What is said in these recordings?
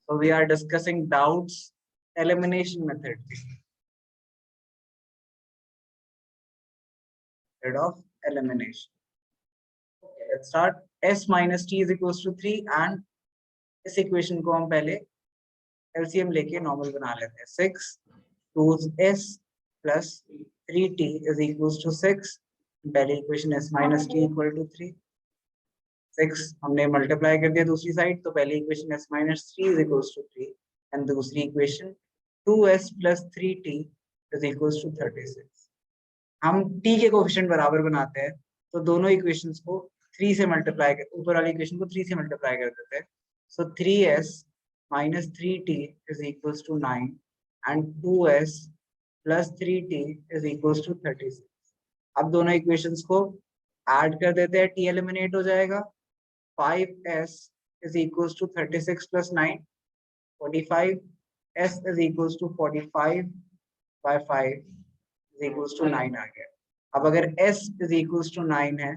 So we are discussing Dowd's elimination method. Method of elimination. Okay, let's start. S minus t is equals to 3 and इस equation को हम पहले LCM लेके normal बना लेते हैं. 6 2s plus 3t is equals to 6. पहली equation s minus t equal to 3. 6 हमने मल्टीप्लाई कर दिया दूसरी साइड, तो पहली equation s minus 3 is equals to 3 and दूसरी equation 2s plus 3t is equals to 36. हम t के कोएफिशिएंट बराबर बनाते हैं तो दोनों इक्वेशंस को 3 से मल्टीप्लाई कर, ऊपर वाली इक्वेशन को 3 से मल्टीप्लाई कर देते हैं. So 3s minus 3t is equals to 9 and 2s plus 3t is equals to 36. अब दोनों इक्वेशंस को ऐड कर देते हैं, t एलिमिनेट हो जाएगा. 5s is equals to 36 plus 9 45. s is equals to 45 by 5 is equals to 9 आ गया. अब अगर s is equals to 9 है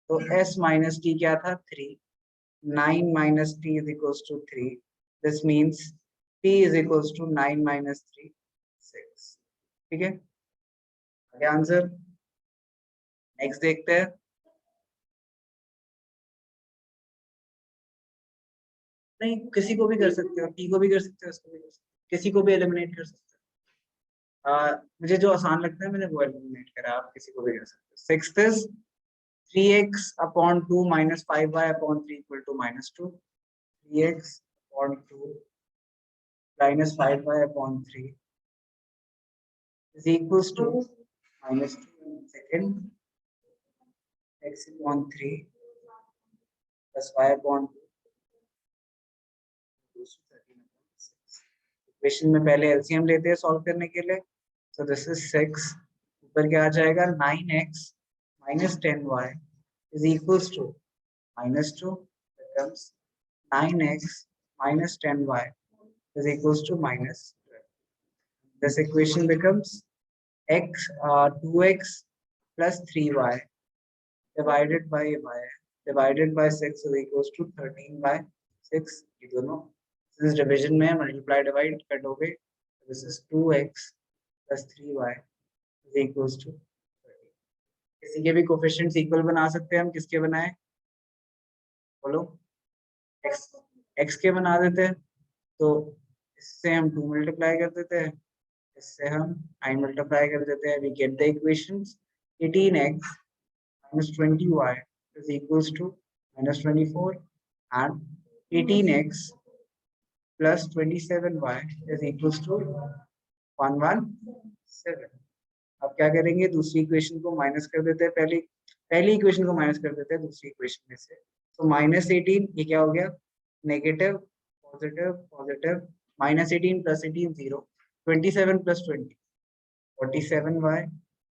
तो s minus t क्या था? 3. 9 minus t is equals to 3. This means t is equals to 9 minus 3, 6. ठीक है, आगे आंसर. नेक्स्ट देखते हैं. नहीं, किसी को भी कर सकते हो, t को भी कर सकते हो, इसको भी कर सकते हो, किसी को भी एलिमिनेट कर सकते हो. मुझे जो आसान लगता है मैंने वो एलिमिनेट करा, आप किसी को भी कर सकते हो. Sixth is 3x upon 2 minus 5y upon 3 equal to minus 2. 3x upon 2 minus 5y upon 3 is equals to minus 2. Second, x upon 3 plus y upon 2 equals to 13/6. Equation में पहले एलसीएम लेते हैं सॉल्व करने के लिए. So this is 6. ऊपर क्या आ जाएगा? 9x minus 10y is equals to minus 2 becomes 9x minus 10y is equals to minus 12. This equation becomes x 2x plus 3y divided by y divided by 6 is equals to 13 by 6. ये दोनों this division में multiply divide cut हो गए. This is 2x plus 3y is equals to 13. किसी के भी coefficients equal बना सकते हैं हम. किसके बनाए बोलो? x के बना देते हैं, तो इससे हम 2 मल्टीप्लाई कर देते हैं, इससे हम 9 मल्टीप्लाई कर देते हैं. We get the equations 18x minus 20y is equals to minus 24 and 18x plus 27y is equals to 117. अब क्या करेंगे? दूसरी इक्वेशन को माइनस कर देते हैं, पहली इक्वेशन को माइनस कर देते हैं दूसरी इक्वेशन में से. तो माइनस 18 ये क्या हो गया? Negative positive positive. Minus 18 plus 18 0. 27 plus 20 47y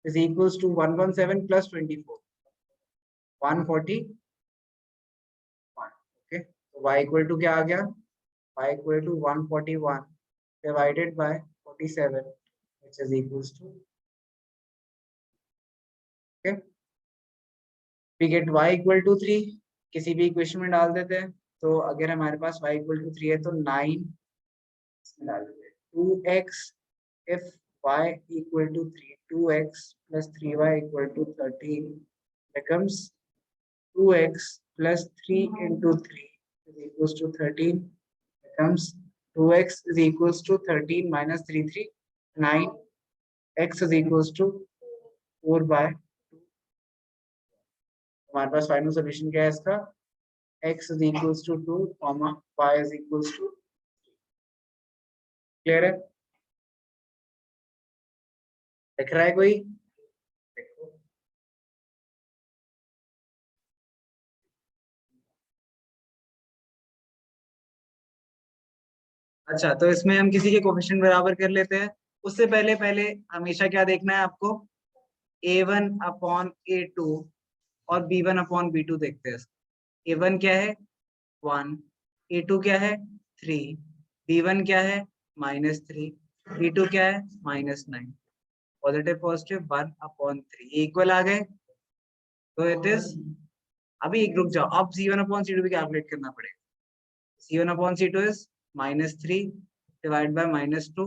is equals to 117 plus 24 141. Okay, तो y इक्वल टू क्या आ गया? y equal to 141 divided by 47 which is equals to okay. We get y equal to 3. किसी भी इक्वेशन में डाल देते हैं. तो अगर हमारे पास y equal to 3 है तो 9 इसमें डाल देते हैं. 2x if y equal to 3, 2x plus 3y equal to 13 becomes 2x plus 3 into 3 is equals to 13 becomes 2x is equals to 13 minus 3 3 9. x is equals to 4 by 2. हमारे पास final solution क्या है इसका? x is equals to 2, y is equals to 3. Clear है? दिख रहा है कोई? देखो, अच्छा, तो इसमें हम किसी के कोफिशिएंट बराबर कर लेते हैं. उससे पहले हमेशा क्या देखना है आपको? a1 अपॉन a2 और b1 अपॉन b2 देखते हैं. a1 क्या है? 1. a2 क्या है? 3. b1 क्या है? -3. b2 क्या है? -9. पॉजिटिव पॉजिटिव 1 अपॉन 3 इक्वल आ गए. तो इट इज, अभी एक रुक जाओ, अब c1 अपॉन c2 भी कैलकुलेट करना पड़ेगा. c1 upon c2 is -3 divide by -2,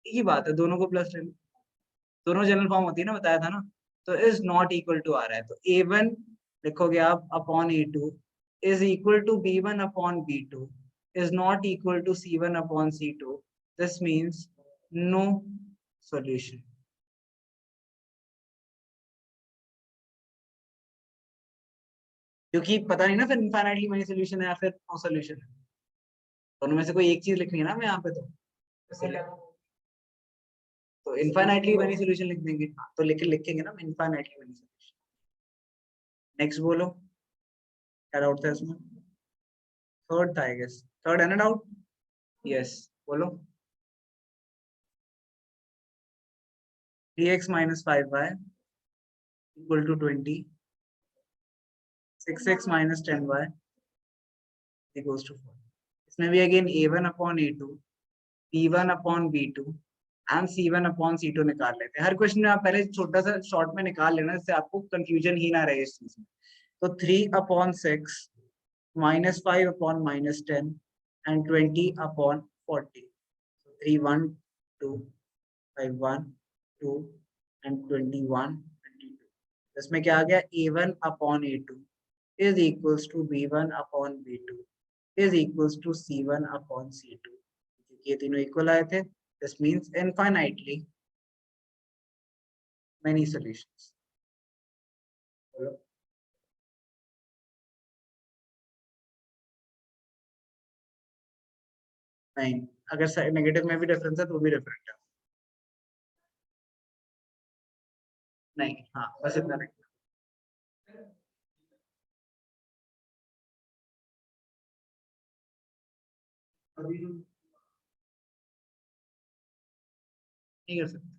एक ही बात है, दोनों को प्लस ले लो, दोनों जनरल फॉर्म होती है ना, बताया था ना। तो इज नॉट इक्वल टू आ रहा है, तो A1 लिखोगे आप upon A2 is equal to B1 upon B2 is not equal to C1 upon C2। This means no solution. क्योंकि पता नहीं ना फिर इनफाइनाइटली मेनी सॉल्यूशन है या फिर नो सॉल्यूशन है, दोनों में से कोई एक चीज लिखनी है ना हमें यहाँ पे, तो इनफाइनाइटली मेनी सॉल्यूशन लिख देंगे। तो लिखेंगे ना इनफाइनाइटली मेनी सॉल्यूशन। नेक्स्ट बोलो, क्या डाउट था इसमें? थर्ड था आई गेस, थर्ड है ना डाउट? यस, बोलो। 3x minus 5y equal to 20, 6x minus 10y equals to 4। इसमें भी again A1 upon A2, B1 upon B2 and C1 upon C2 निकाल लेते हैं। हर क्वेश्चन में आप पहले छोटा सा शॉर्ट में निकाल लेना, जिससे आपको कंफ्यूजन ही ना रहे इस चीज में। तो 3 upon 6 minus 5 upon -10 and 20 upon 40। 3 1 2 5 1 2 and 21 22। इसमें क्या आ गया, A1 upon A2 is equals to B1 upon B2 is equals to C1 upon C2। ये तीनों इक्वल आए थे, this means infinitely many solutions। नहीं, अगर नेगेटिव में भी डिफरेंस है तो भी डिफरेंट है। नहीं, हाँ बस इतना नहीं। नहीं कर सकते,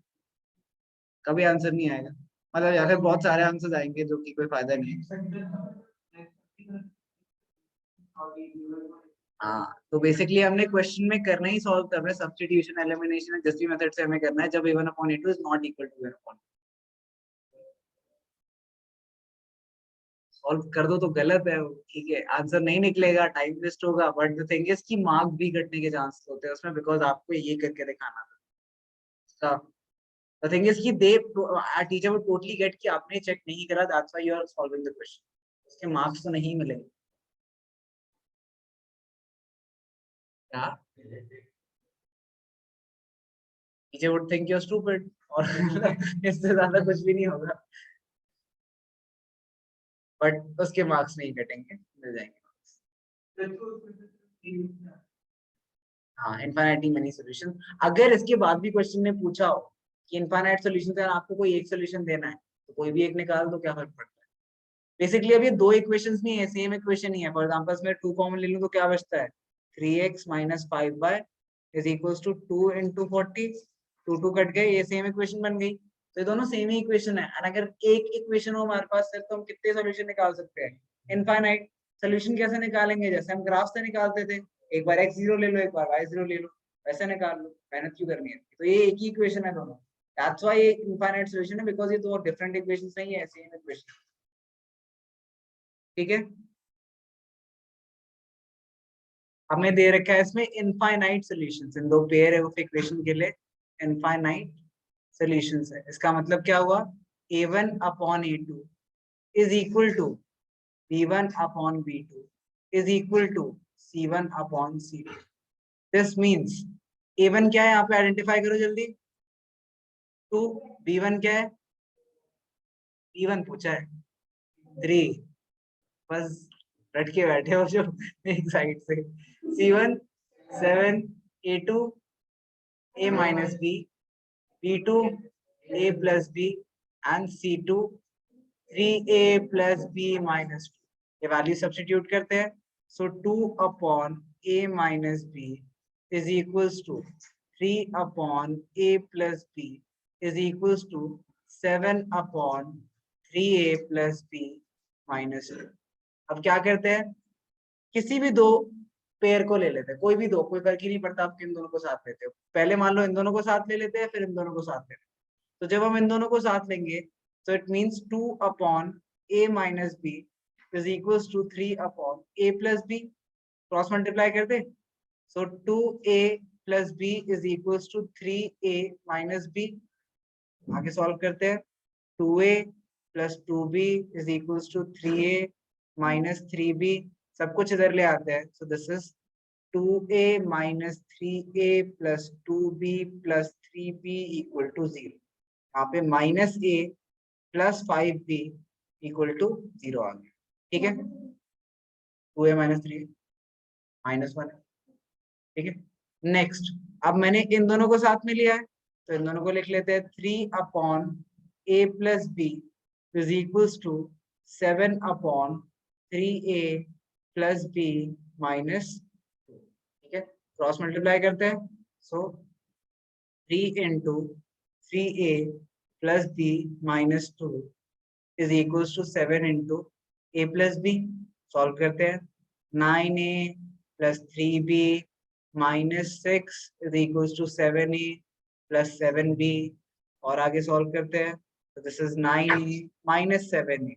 कभी आंसर नहीं आएगा, मतलब या फिर बहुत सारे आंसर आएंगे जो कि कोई फायदा नहीं है। हाँ, तो बेसिकली हमने क्वेश्चन में करना ही सॉल्व कर रहे हैं, सब्स्टिट्यूशन एलिमिनेशन जिस भी मेथड से हमें करना है, जब A1 upon A2 is not equal to A1 upon. Solve कर दो तो गलत है, ठीक है, आंसर नहीं निकलेगा, टाइम वेस्ट होगा, बट द थिंग इज कि मार्क भी घटने के चांसेस होते हैं उसमें, बिकॉज आपको ये करके दिखाना था। द थिंग इज कि the teacher would totally get कि आपने चेक नहीं करा, that's why you are solving the question, उसके मार्क्स तो नहीं मिलेंगे। क्या teacher would think you are stupid, और इससे ज्यादा कुछ भी नहीं होगा, बट उसके मार्क्स नहीं कटेंगे, मिल जाएंगे। हाँ, इनफाइनाइटली मेनी सॉल्यूशन। अगर इसके बाद भी क्वेश्चन ने पूछा हो कि इनफाइनाइट सॉल्यूशन है, आपको कोई एक सॉल्यूशन देना है, तो कोई भी एक निकाल दो, क्या फर्क पड़ता है। बेसिकली अब ये दो इक्वेशंस नहीं है, सेम इक्वेशन ही है। फॉर एग्जांपल मैं 2 कॉमन ले लूं तो क्या बचता है, 3x minus 5y is equals to 2 into 40। 2 cut गए, ये सेम इक्वेशन बन गई। तो ये दोनों सेम ही इक्वेशन है, और अगर एक इक्वेशन हो हमारे पास तो हम कितने सॉल्यूशन निकाल सकते हैं, इनफाइनाइट। सॉल्यूशन कैसे निकालेंगे, जैसे हम ग्राफ से निकालते थे, एक बार x0 ले लो, एक बार y0 ले लो, वैसे निकाल लो, मेहनत क्यों करनी है। तो ये एक ही इक्वेशन है दोनों, दैट्स व्हाई ये इनफाइनाइट सॉल्यूशन है, बिकॉज़ ये दो डिफरेंट इक्वेशंस नहीं है, सेम इक्वेशन। ठीक है, हमें दे रखा है इसमें इनफाइनाइट सॉल्यूशंस, इन दो पेयर ऑफ इक्वेशन के लिए इनफाइनाइट सॉल्यूशंस है। इसका मतलब क्या हुआ, A1 upon A2 is equal to B1 upon B2 is equal to C1 upon C2। This means A1 क्या है, यहाँ पे आइडेंटिफाई करो जल्दी। 2, B1 क्या है, B1 पूछा है, 3, बस रट के बैठे हो जो एक साइड से। C1 7, A2 A minus B, B2 A plus B and C2 3A plus B minus 2। ये वैल्यू सब्स्टिट्यूट करते हैं, सो 2 upon A minus B is equals to 3 upon A plus B is equals to 7 upon 3A plus B minus 2। अब क्या करते हैं, किसी भी दो पेयर को ले लेते हैं, कोई भी दो, कोई फर्क ही नहीं पड़ता, आप इन दोनों को साथ लेते हो। पहले मान लो इन दोनों को साथ ले लेते हैं, फिर इन दोनों को साथ लेते हैं। तो जब हम इन दोनों को साथ लेंगे तो it means 2 upon A minus B is equals to 3 upon A plus B। Cross multiply कर दे। So 2a plus b is equals to 3a minus बी। आगे सॉल्व करते हैं। 2a plus 2b is equals to 3a minus 3b। सब कुछ इधर ले आते हैं। So this is 2a minus 3a plus 2b plus 3b equal to 0। यहाँ पे minus a plus 5b equal to 0 आ गया। ठीक है, 2a माइनस 3 माइनस 1 है। ठीक है, नेक्स्ट अब मैंने इन दोनों को साथ में लिया है तो इन दोनों को लिख लेते हैं। 3 upon a plus b is equals to 7 upon 3a plus b minus 2। ठीक है, क्रॉस मल्टीप्लाई करते हैं। So 3 into 3a plus b minus 2 is equals to 7 into a plus b। Solve करते हैं। 9a plus 3b minus 6 is equals to 7a plus 7b। और आगे solve करते हैं। तो this is 9a minus 7a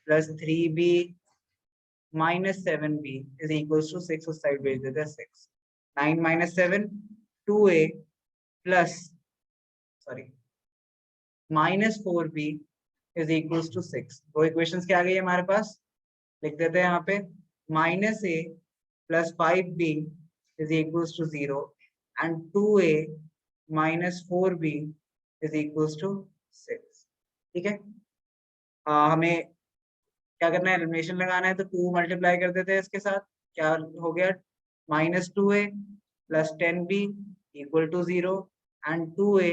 plus 3b minus 7b is equals to 6 उस side भेज देते हैं 6। 9 minus 7 2a plus sorry minus 4b is equals to 6। दो इक्वेशंस क्या आ गई हमारे पास, लिख देते हैं यहाँ पे। Minus a plus 5b is equals to 0 and 2a minus 4b is equals to 6। ठीक है, हमें क्या करना है, एलिमिनेशन लगाना है। तो 2 मल्टीप्लाई कर देते हैं इसके साथ। क्या हो गया, minus 2a plus 10b equal to 0 and 2a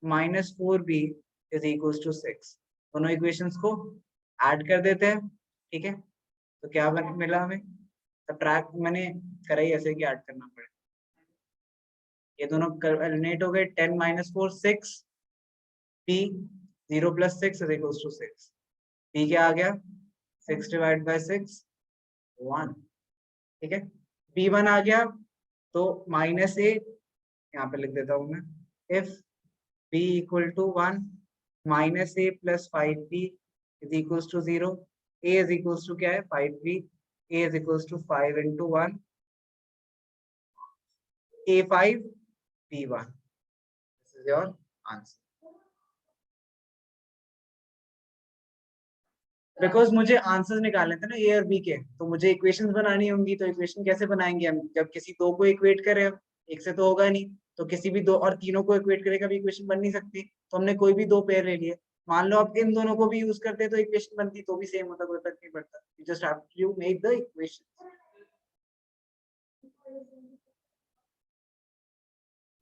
minus 4b is equals to 6। दोनों इक्वेशंस को ऐड कर देते हैं। ठीक है, तो क्या मिला हमें, सब्ट्रैक्ट मैंने करा ही ऐसे कि ऐड करना पड़े। ये दोनों एलिमिनेट हो गए। 10 minus 4 6 b 0 plus 6 is equals to 6। b क्या आ गया, 6 डिवाइड बाय 6 1। ठीक है, b1 आ गया तो माइनस a यहाँ पे लिख देता हूँ मैं। If b equal to 1 minus a plus 5b is equals to 0। a is equals to क्या है 5b। a is equals to 5 into 1 a5 b1। This is your answer. Because मुझे आंसर्स निकालने थे ना ए और बी के, तो मुझे इक्वेशंस बनानी होंगी। तो इक्वेशन कैसे बनाएंगे हम, जब किसी दो को इक्वेट करें, एक से तो होगा नहीं। तो किसी भी दो और तीनों को इक्वेट करेगा भी इक्वेशन बन नहीं सकती। तो हमने कोई भी दो पेयर ले लिए। मान लो आप इन दोनों को भी यूज करते तो इक्वेशन बनती, तो भी सेम होता, कोई फर्क नहीं पड़ता। You just have to make the equation.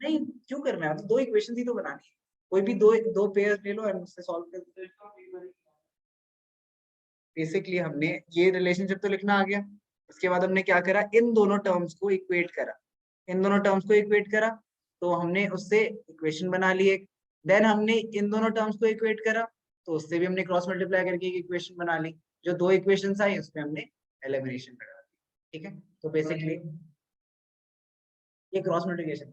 नहीं, क्यों करना है, तो दो इक्वेशन ही तो बनानी है। कोई भी दो दो पेयर ले लो एंड उससे सॉल्व कर दो। बेसिकली हमने ये रिलेशनशिप तो लिखना आ गया। उसके बाद हमने क्या करा, इन दोनों टर्म्स को इक्वेट करा। इन दोनों टर्म्स को इक्वेट करा तो हमने उससे इक्वेशन बना ली एक। देन हमने इन दोनों टर्म्स को इक्वेट करा तो उससे भी हमने क्रॉस मल्टीप्लाई करके एक इक्वेशन बना ली। जो दो इक्वेशंस आई उसमें हमने एलिमिनेशन करा दी। ठीक है, तो बेसिकली ये क्रॉस मल्टीप्लिकेशन।